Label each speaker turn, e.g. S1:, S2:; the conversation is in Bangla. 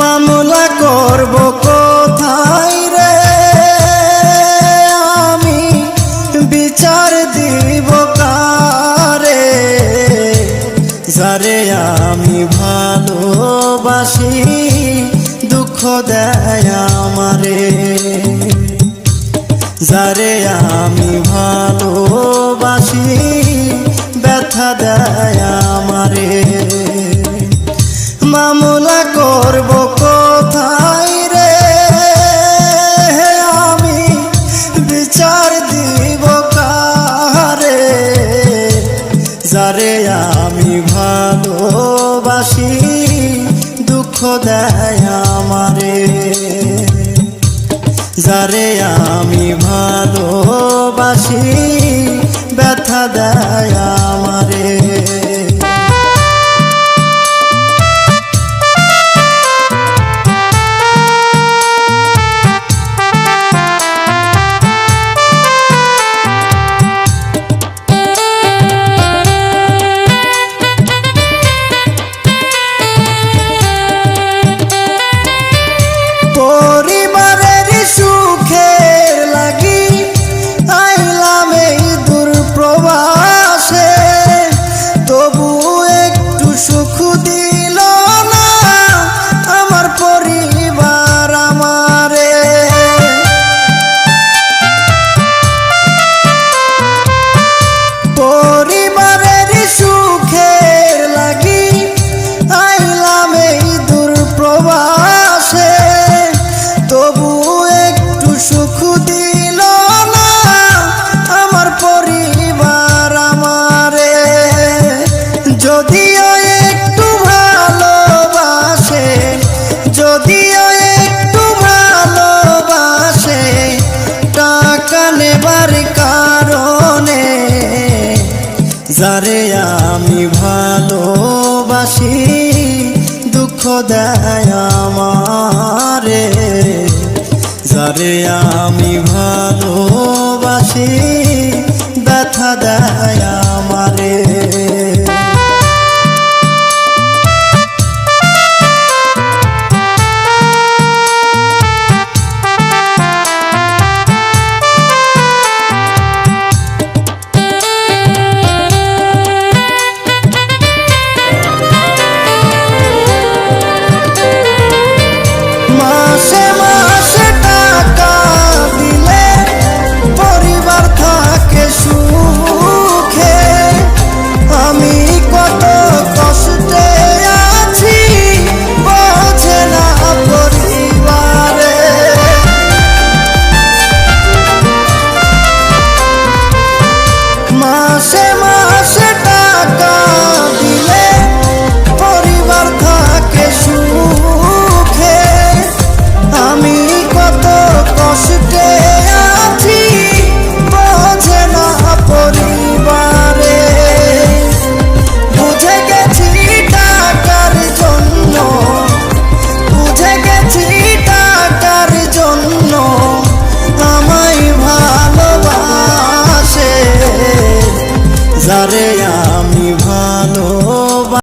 S1: মামলা করব কোথায় রে আমি, বিচার দিব কারে, যারে আমি ভালোবাসি দুঃখ দেয় আমারে, যারে আমি ভালোবাসি ব্যথা দেয় আমারে। মামলা করব কোথায় রে আমি, বিচার দিব কারে, যারে আমি ভালোবাসি দুঃখ দেয় আমারে, যারে আমি ভালোবাসি ব্যথা দেয় আমারে। পরিবারের সুখের লাগি আইলাম এই দূর প্রবাসে, তবু একটু সুখ দিল না আমার পরিবার আমারে। পরিবারের সুখের লাগি আইলাম এই দূর প্রবাসে, তবু একটু সুখ দিল না আমার পরিবার আমারে। যদিও একটু ভালোবাসে, যদিও একটু ভালোবাসে, টাকা নেবার কারণে, যারে আমি ভালোবাসি দুঃখ দেয় আমারে, যারে আমি ভালোবাসি ব্যথা দেয় আমারে। মাসে মাসে টাকা দিলে পরিবার থাকে সুখে, আমি কত কষ্টে আছি বোঝে না পরিবারে। মাসে